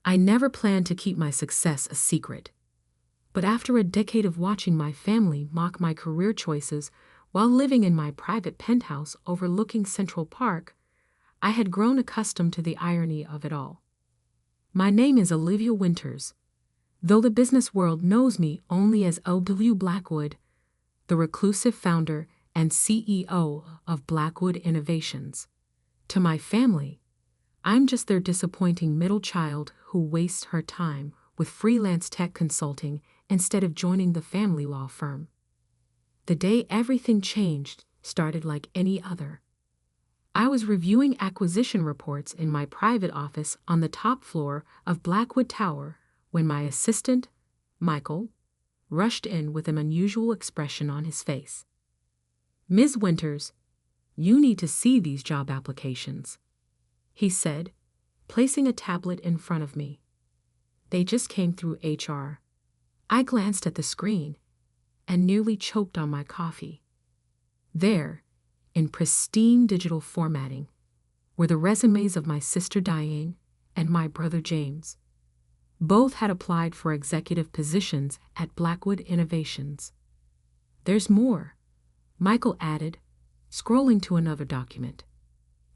I never planned to keep my success a secret. But after a decade of watching my family mock my career choices while living in my private penthouse overlooking Central Park, I had grown accustomed to the irony of it all. My name is Olivia Winters, though the business world knows me only as O.W. Blackwood, the reclusive founder and CEO of Blackwood Innovations. To my family, I'm just their disappointing middle child who wastes her time with freelance tech consulting instead of joining the family law firm. The day everything changed started like any other. I was reviewing acquisition reports in my private office on the top floor of Blackwood Tower when my assistant, Michael, rushed in with an unusual expression on his face. "Ms. Winters, you need to see these job applications," he said, placing a tablet in front of me. "They just came through HR." I glanced at the screen and nearly choked on my coffee. There, in pristine digital formatting, were the resumes of my sister Diane and my brother James. Both had applied for executive positions at Blackwood Innovations. "There's more," Michael added, scrolling to another document.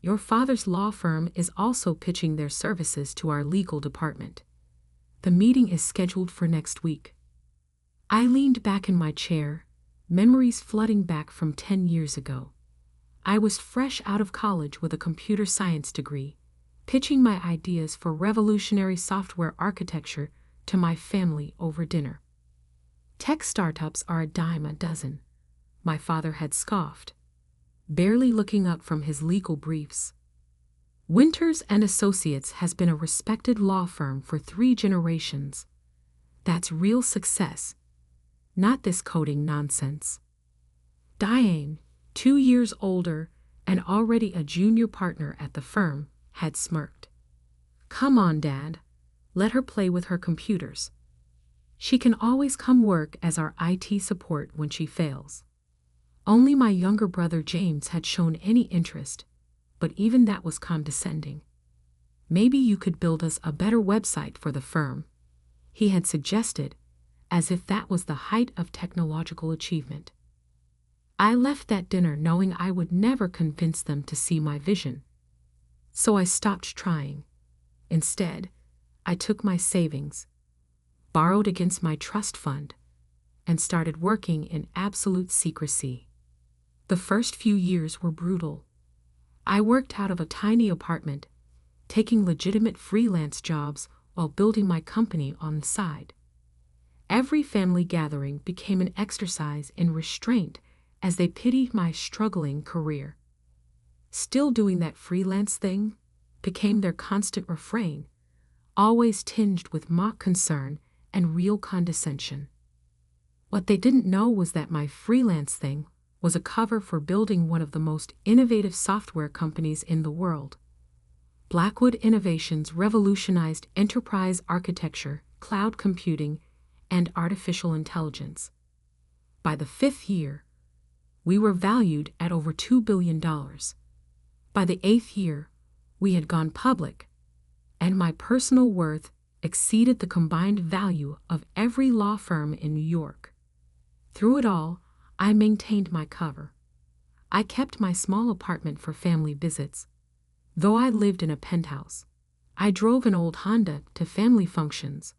"Your father's law firm is also pitching their services to our legal department. The meeting is scheduled for next week." I leaned back in my chair, memories flooding back from 10 years ago. I was fresh out of college with a computer science degree, pitching my ideas for revolutionary software architecture to my family over dinner. "Tech startups are a dime a dozen," my father had scoffed, barely looking up from his legal briefs. "Winters and Associates has been a respected law firm for 3 generations. That's real success, not this coding nonsense." Diane, 2 years older and already a junior partner at the firm, had smirked. "Come on, Dad. Let her play with her computers. She can always come work as our IT support when she fails." Only my younger brother James had shown any interest, but even that was condescending. "Maybe you could build us a better website for the firm," he had suggested, as if that was the height of technological achievement. I left that dinner knowing I would never convince them to see my vision. So I stopped trying. Instead, I took my savings, borrowed against my trust fund, and started working in absolute secrecy. The first few years were brutal. I worked out of a tiny apartment, taking legitimate freelance jobs while building my company on the side. Every family gathering became an exercise in restraint as they pitied my struggling career. "Still doing that freelance thing" became their constant refrain, always tinged with mock concern and real condescension. What they didn't know was that my freelance thing was a cover for building one of the most innovative software companies in the world. Blackwood Innovations revolutionized enterprise architecture, cloud computing, and artificial intelligence. By the 5th year, we were valued at over $2 billion. By the 8th year, we had gone public, and my personal worth exceeded the combined value of every law firm in New York. Through it all, I maintained my cover. I kept my small apartment for family visits. Though I lived in a penthouse, I drove an old Honda to family functions,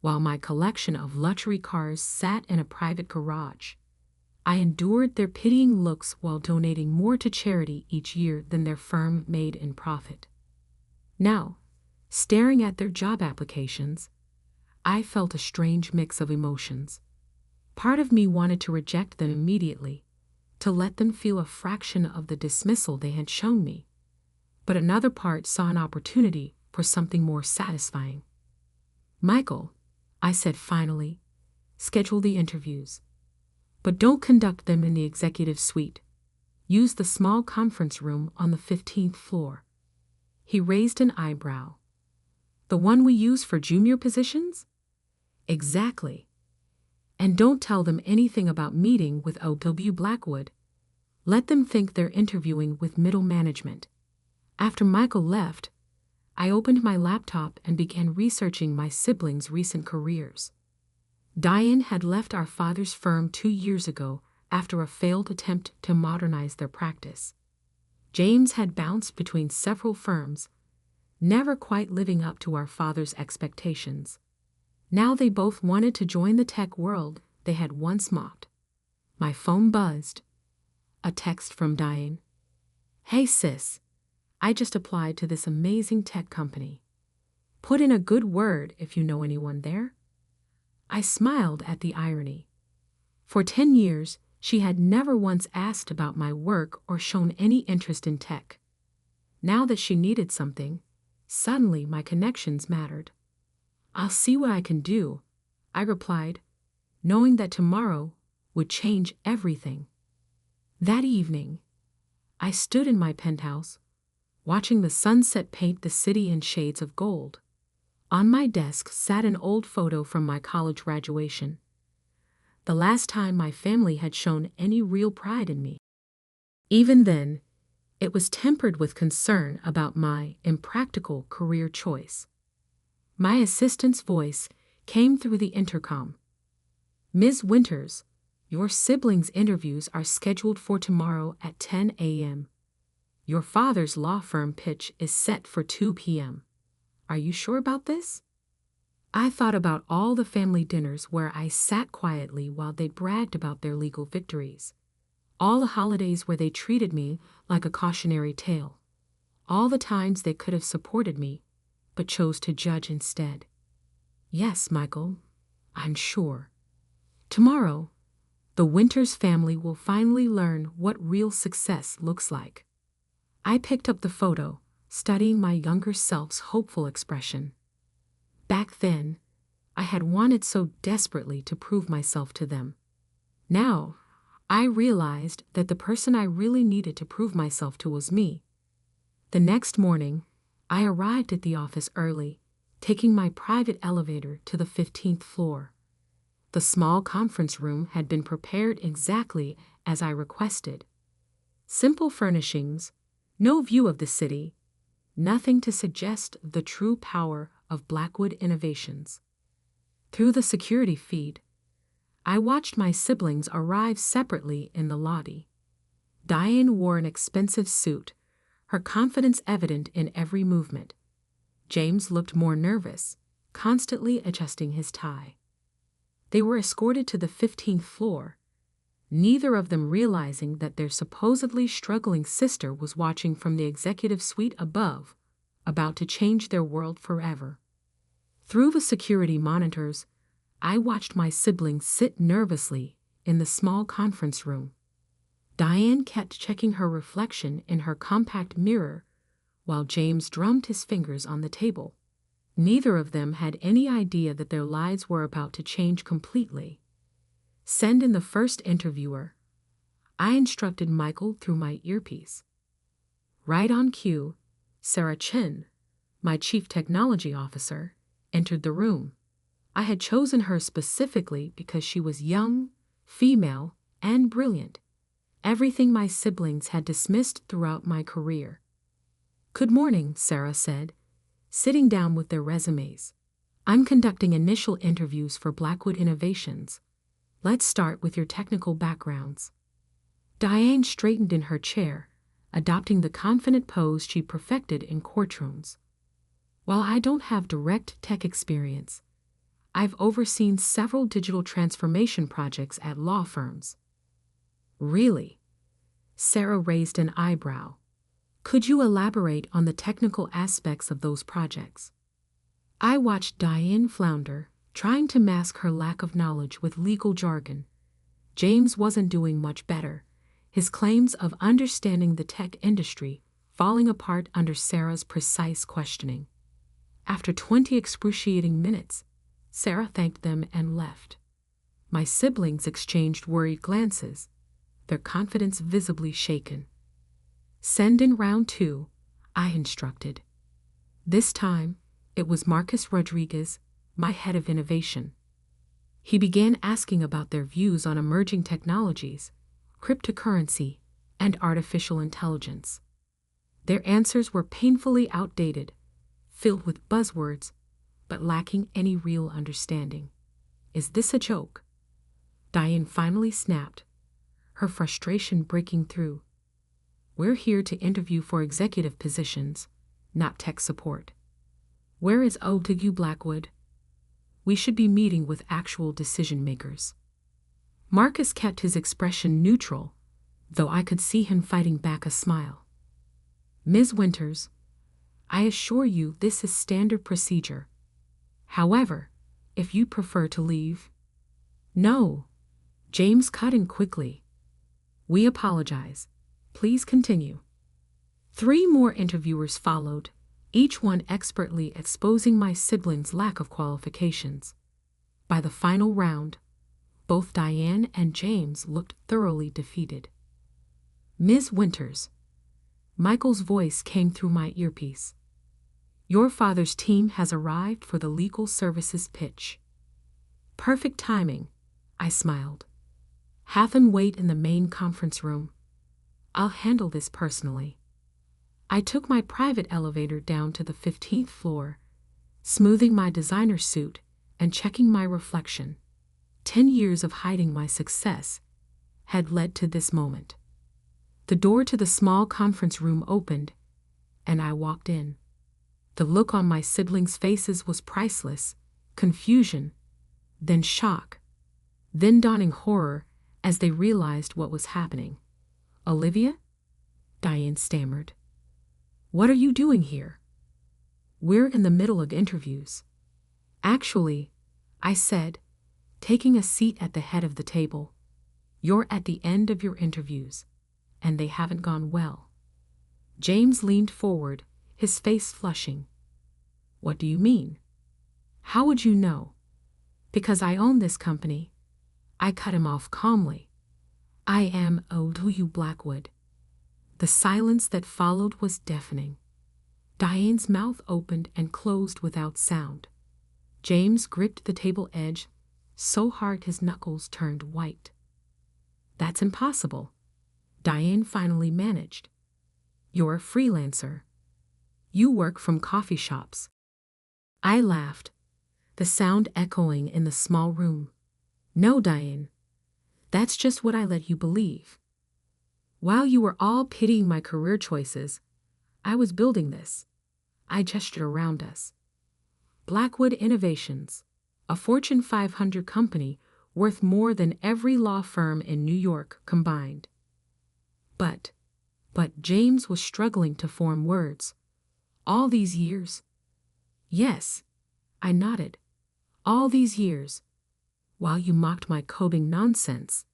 while my collection of luxury cars sat in a private garage. I endured their pitying looks while donating more to charity each year than their firm made in profit. Now, staring at their job applications, I felt a strange mix of emotions. Part of me wanted to reject them immediately, to let them feel a fraction of the dismissal they had shown me. But another part saw an opportunity for something more satisfying. "Michael," I said finally, "schedule the interviews. But don't conduct them in the executive suite. Use the small conference room on the 15th floor." He raised an eyebrow. "The one we use for junior positions?" "Exactly. And don't tell them anything about meeting with O.W. Blackwood. Let them think they're interviewing with middle management." After Michael left, I opened my laptop and began researching my siblings' recent careers. Diane had left our father's firm 2 years ago after a failed attempt to modernize their practice. James had bounced between several firms, never quite living up to our father's expectations. Now they both wanted to join the tech world they had once mocked. My phone buzzed. A text from Diane. "Hey sis, I just applied to this amazing tech company. Put in a good word if you know anyone there." I smiled at the irony. For 10 years, she had never once asked about my work or shown any interest in tech. Now that she needed something, suddenly my connections mattered. "I'll see what I can do," I replied, knowing that tomorrow would change everything. That evening, I stood in my penthouse, watching the sunset paint the city in shades of gold. On my desk sat an old photo from my college graduation, the last time my family had shown any real pride in me. Even then, it was tempered with concern about my impractical career choice. My assistant's voice came through the intercom. "Ms. Winters, your siblings' interviews are scheduled for tomorrow at 10 a.m. Your father's law firm pitch is set for 2 p.m. Are you sure about this?" I thought about all the family dinners where I sat quietly while they bragged about their legal victories, all the holidays where they treated me like a cautionary tale, all the times they could have supported me but chose to judge instead. "Yes, Michael, I'm sure. Tomorrow, the Winters family will finally learn what real success looks like." I picked up the photo, studying my younger self's hopeful expression. Back then, I had wanted so desperately to prove myself to them. Now, I realized that the person I really needed to prove myself to was me. The next morning, I arrived at the office early, taking my private elevator to the 15th floor. The small conference room had been prepared exactly as I requested. Simple furnishings, no view of the city, nothing to suggest the true power of Blackwood Innovations. Through the security feed, I watched my siblings arrive separately in the lobby. Diane wore an expensive suit, her confidence evident in every movement. James looked more nervous, constantly adjusting his tie. They were escorted to the 15th floor, neither of them realizing that their supposedly struggling sister was watching from the executive suite above, about to change their world forever. Through the security monitors, I watched my siblings sit nervously in the small conference room. Diane kept checking her reflection in her compact mirror, while James drummed his fingers on the table. Neither of them had any idea that their lives were about to change completely. "Send in the first interviewer," I instructed Michael through my earpiece. Right on cue, Sarah Chen, my chief technology officer, entered the room. I had chosen her specifically because she was young, female, and brilliant, everything my siblings had dismissed throughout my career. "Good morning," Sarah said, sitting down with their resumes. "I'm conducting initial interviews for Blackwood Innovations. Let's start with your technical backgrounds." Diane straightened in her chair, adopting the confident pose she perfected in courtrooms. "While I don't have direct tech experience, I've overseen several digital transformation projects at law firms." "Really?" Sarah raised an eyebrow. "Could you elaborate on the technical aspects of those projects?" I watched Diane flounder, trying to mask her lack of knowledge with legal jargon. James wasn't doing much better, his claims of understanding the tech industry falling apart under Sarah's precise questioning. After 20 excruciating minutes, Sarah thanked them and left. My siblings exchanged worried glances, their confidence visibly shaken. "Send in round 2, I instructed. This time, it was Marcus Rodriguez, my head of innovation. He began asking about their views on emerging technologies, cryptocurrency, and artificial intelligence. Their answers were painfully outdated, filled with buzzwords, but lacking any real understanding. Is this a joke? Diane finally snapped, her frustration breaking through. We're here to interview for executive positions, not tech support. Where is O2 Blackwood? We should be meeting with actual decision makers. Marcus kept his expression neutral, though I could see him fighting back a smile. Ms. Winters, I assure you this is standard procedure. However, if you prefer to leave. No. James cut in quickly. We apologize. Please continue. 3 more interviewers followed, each one expertly exposing my siblings' lack of qualifications. By the final round, both Diane and James looked thoroughly defeated. Ms. Winters. Michael's voice came through my earpiece. Your father's team has arrived for the legal services pitch. Perfect timing, I smiled. Have them wait in the main conference room. I'll handle this personally. I took my private elevator down to the 15th floor, smoothing my designer suit and checking my reflection. 10 years of hiding my success had led to this moment. The door to the small conference room opened, and I walked in. The look on my siblings' faces was priceless, confusion, then shock, then dawning horror as they realized what was happening. Olivia? Diane stammered. What are you doing here? We're in the middle of interviews. Actually, I said, taking a seat at the head of the table. You're at the end of your interviews, and they haven't gone well. James leaned forward, his face flushing. What do you mean? How would you know? Because I own this company. I cut him off calmly. I am O2 Blackwood. The silence that followed was deafening. Diane's mouth opened and closed without sound. James gripped the table edge so hard his knuckles turned white. That's impossible, Diane finally managed. You're a freelancer. You work from coffee shops. I laughed, the sound echoing in the small room. No, Diane. That's just what I let you believe. While you were all pitying my career choices, I was building this. I gestured around us. Blackwood Innovations, a Fortune 500 company worth more than every law firm in New York combined. But James was struggling to form words. All these years? Yes, I nodded. All these years, while you mocked my coding nonsense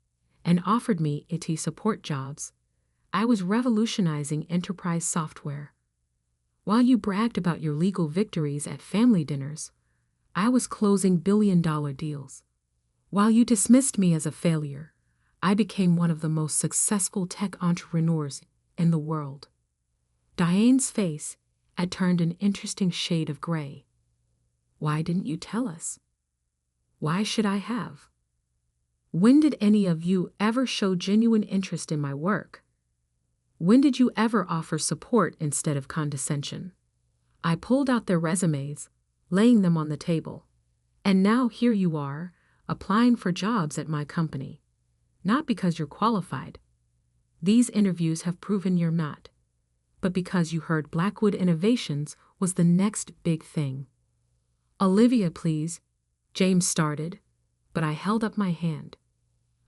and offered me IT support jobs, I was revolutionizing enterprise software. While you bragged about your legal victories at family dinners, I was closing billion-dollar deals. While you dismissed me as a failure, I became one of the most successful tech entrepreneurs in the world. Diane's face had turned an interesting shade of gray. Why didn't you tell us? Why should I have? When did any of you ever show genuine interest in my work? When did you ever offer support instead of condescension? I pulled out their resumes, laying them on the table. And now here you are, applying for jobs at my company. Not because you're qualified. These interviews have proven you're not. But because you heard Blackwood Innovations was the next big thing. Olivia, please, James started, but I held up my hand.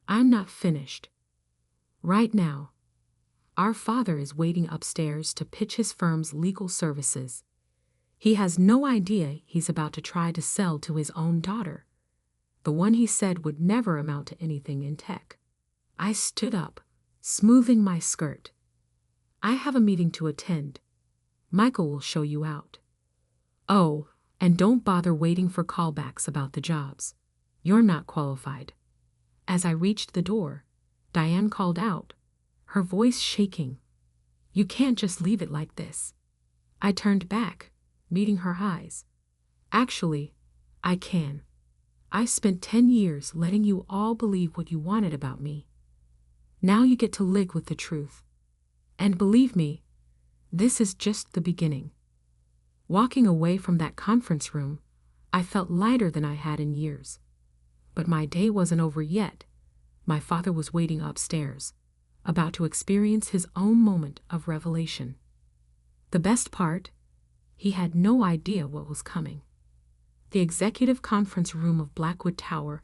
I'm not finished. Right now, our father is waiting upstairs to pitch his firm's legal services. He has no idea he's about to try to sell to his own daughter, the one he said would never amount to anything in tech. I stood up, smoothing my skirt. I have a meeting to attend. Michael will show you out. Oh, and don't bother waiting for callbacks about the jobs. You're not qualified. As I reached the door, Diane called out, her voice shaking. You can't just leave it like this. I turned back, meeting her eyes. Actually, I can. I spent 10 years letting you all believe what you wanted about me. Now you get to live with the truth. And believe me, this is just the beginning. Walking away from that conference room, I felt lighter than I had in years. But my day wasn't over yet. My father was waiting upstairs, about to experience his own moment of revelation. The best part, he had no idea what was coming. The executive conference room of Blackwood Tower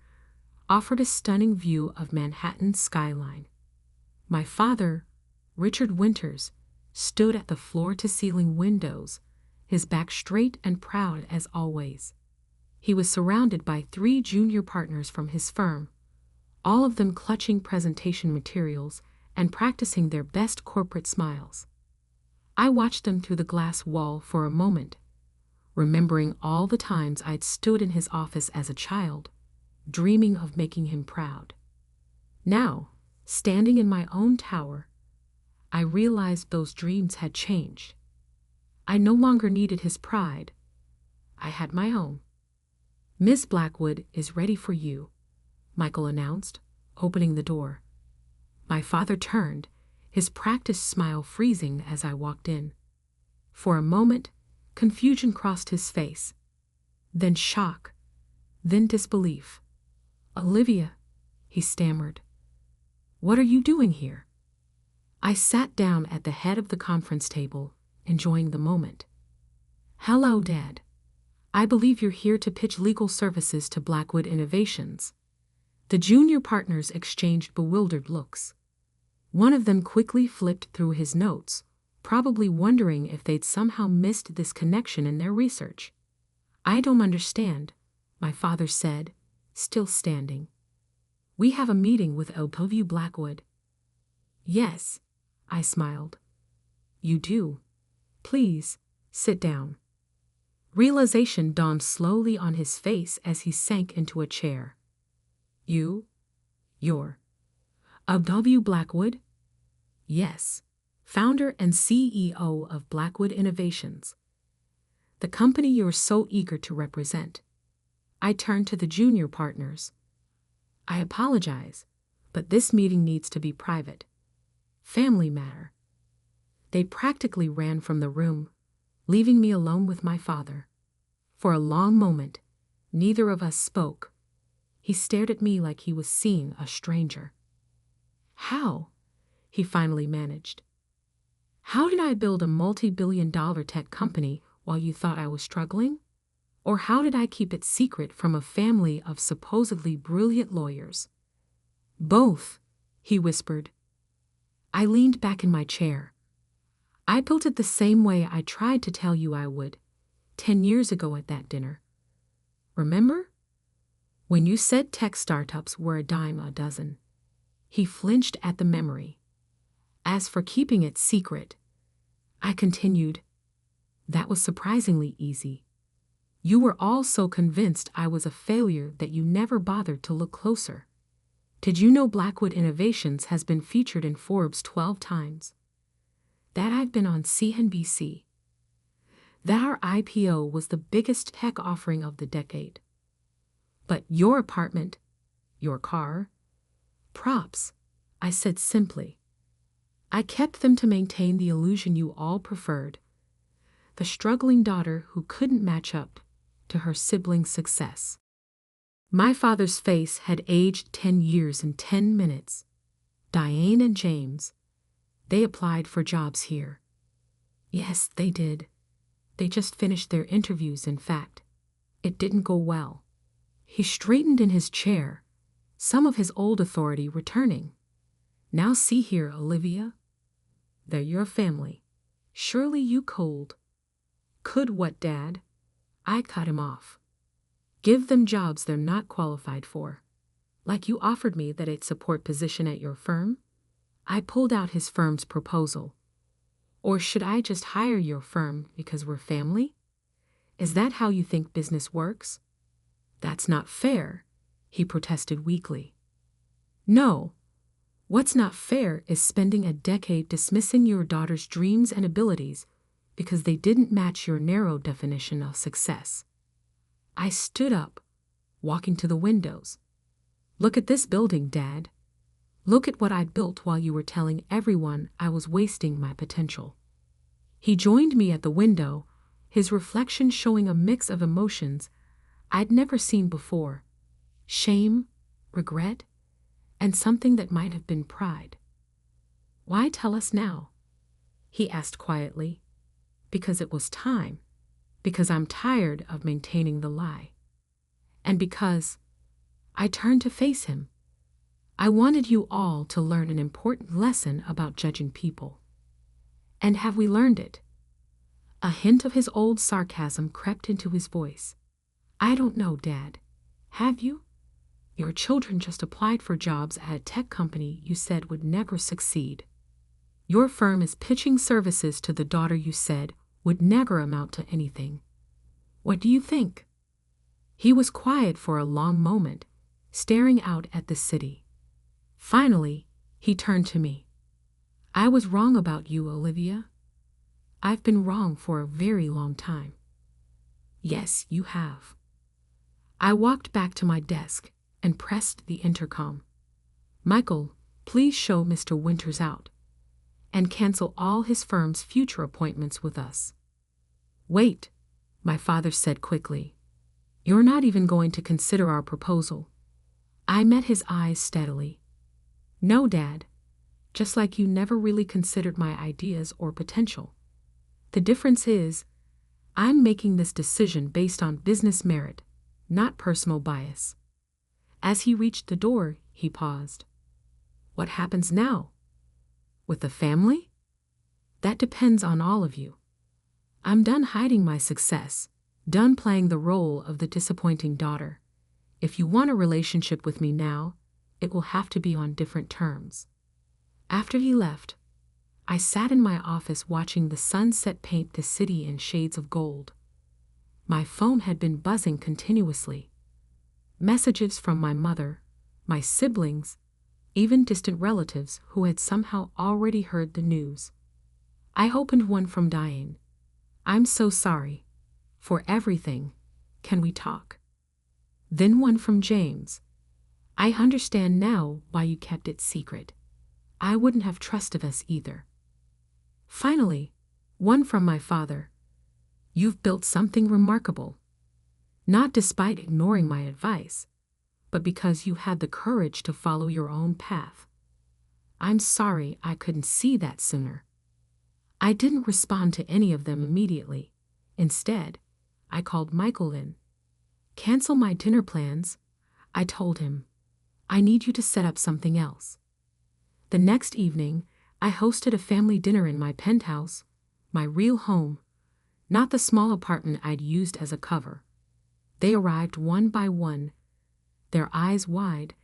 offered a stunning view of Manhattan's skyline. My father, Richard Winters, stood at the floor-to-ceiling windows, his back straight and proud as always. He was surrounded by 3 junior partners from his firm, all of them clutching presentation materials and practicing their best corporate smiles. I watched them through the glass wall for a moment, remembering all the times I'd stood in his office as a child, dreaming of making him proud. Now, standing in my own tower, I realized those dreams had changed. I no longer needed his pride. I had my own. "Miss Blackwood is ready for you," Michael announced, opening the door. My father turned, his practiced smile freezing as I walked in. For a moment, confusion crossed his face, then shock, then disbelief. "Olivia," he stammered, "what are you doing here?" I sat down at the head of the conference table, enjoying the moment. "Hello, Dad. I believe you're here to pitch legal services to Blackwood Innovations." The junior partners exchanged bewildered looks. One of them quickly flipped through his notes, probably wondering if they'd somehow missed this connection in their research. "I don't understand," my father said, still standing. "We have a meeting with LW Blackwood." "Yes," I smiled. "You do. Please, sit down." Realization dawned slowly on his face as he sank into a chair. You're LW Blackwood?" "Yes, founder and CEO of Blackwood Innovations, the company you're so eager to represent." I turned to the junior partners. "I apologize, but this meeting needs to be private. Family matter." They practically ran from the room, leaving me alone with my father. For a long moment, neither of us spoke. He stared at me like he was seeing a stranger. "How?" he finally managed. "How did I build a multi-billion-dollar tech company while you thought I was struggling? Or how did I keep it secret from a family of supposedly brilliant lawyers?" "Both," he whispered. I leaned back in my chair. "I built it the same way I tried to tell you I would, 10 years ago at that dinner. Remember? When you said tech startups were a dime a dozen." He flinched at the memory. "As for keeping it secret," I continued, "that was surprisingly easy. You were all so convinced I was a failure that you never bothered to look closer. Did you know Blackwood Innovations has been featured in Forbes 12 times? That I've been on CNBC? That our IPO was the biggest tech offering of the decade? But your apartment, your car, props," I said simply. "I kept them to maintain the illusion you all preferred, the struggling daughter who couldn't match up to her sibling's success." My father's face had aged 10 years in 10 minutes. "Diane and James, they applied for jobs here." "Yes, they did. They just finished their interviews, in fact. It didn't go well." He straightened in his chair, some of his old authority returning. "Now see here, Olivia. They're your family. Surely you could." "Could what, Dad?" I cut him off. "Give them jobs they're not qualified for. Like you offered me that support position at your firm?" I pulled out his firm's proposal. "Or should I just hire your firm because we're family? Is that how you think business works?" "That's not fair," he protested weakly. "No. What's not fair is spending a decade dismissing your daughter's dreams and abilities because they didn't match your narrow definition of success." I stood up, walking to the windows. "Look at this building, Dad. Look at what I built while you were telling everyone I was wasting my potential." He joined me at the window, his reflection showing a mix of emotions I'd never seen before: shame, regret, and something that might have been pride. "Why tell us now?" he asked quietly. "Because it was time. Because I'm tired of maintaining the lie. And because—" I turned to face him. "I wanted you all to learn an important lesson about judging people. And have we learned it?" A hint of his old sarcasm crept into his voice. "I don't know, Dad. Have you? Your children just applied for jobs at a tech company you said would never succeed. Your firm is pitching services to the daughter you said would never amount to anything. What do you think?" He was quiet for a long moment, staring out at the city. Finally, he turned to me. "I was wrong about you, Olivia. I've been wrong for a very long time." "Yes, you have." I walked back to my desk and pressed the intercom. "Michael, please show Mr. Winters out. And cancel all his firm's future appointments with us." "Wait," my father said quickly. "You're not even going to consider our proposal." I met his eyes steadily. "No, Dad. Just like you never really considered my ideas or potential. The difference is, I'm making this decision based on business merit, not personal bias." As he reached the door, he paused. "What happens now? With the family? That depends on all of you. I'm done hiding my success, done playing the role of the disappointing daughter. If you want a relationship with me now, it will have to be on different terms." After he left, I sat in my office watching the sunset paint the city in shades of gold. My phone had been buzzing continuously. Messages from my mother, my siblings, even distant relatives who had somehow already heard the news. I opened one from Diane. "I'm so sorry. For everything. Can we talk?" Then one from James. "I understand now why you kept it secret. I wouldn't have trusted us either." Finally, one from my father. "You've built something remarkable. Not despite ignoring my advice, but because you had the courage to follow your own path. I'm sorry I couldn't see that sooner." I didn't respond to any of them immediately. Instead, I called Michael in. "Cancel my dinner plans," I told him. "I need you to set up something else." The next evening, I hosted a family dinner in my penthouse, my real home, not the small apartment I'd used as a cover. They arrived one by one, their eyes wide,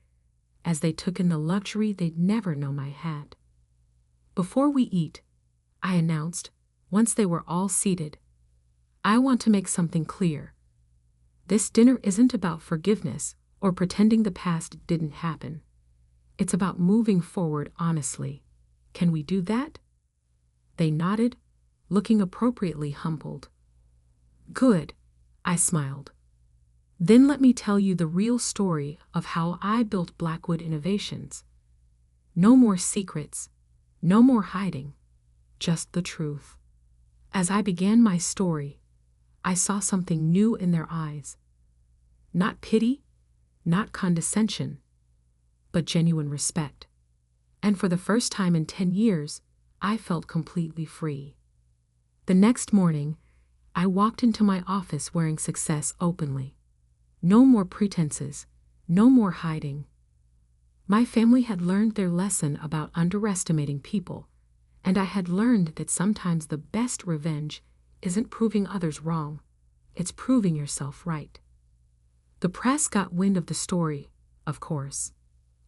as they took in the luxury they'd never known I had. "Before we eat," I announced, once they were all seated, "I want to make something clear. This dinner isn't about forgiveness or pretending the past didn't happen. It's about moving forward honestly. Can we do that?" They nodded, looking appropriately humbled. "Good," I smiled. "Then let me tell you the real story of how I built Blackwood Innovations. No more secrets, no more hiding, just the truth." As I began my story, I saw something new in their eyes. Not pity, not condescension, but genuine respect. And for the first time in 10 years, I felt completely free. The next morning, I walked into my office wearing success openly. No more pretenses, no more hiding. My family had learned their lesson about underestimating people, and I had learned that sometimes the best revenge isn't proving others wrong, it's proving yourself right. The press got wind of the story, of course.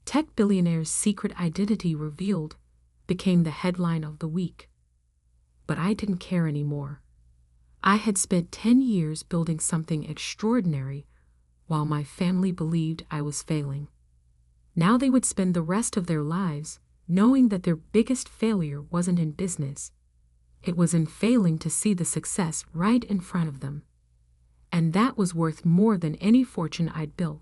Tech billionaire's secret identity revealed became the headline of the week. But I didn't care anymore. I had spent 10 years building something extraordinary while my family believed I was failing. Now they would spend the rest of their lives knowing that their biggest failure wasn't in business. It was in failing to see the success right in front of them. And that was worth more than any fortune I'd built.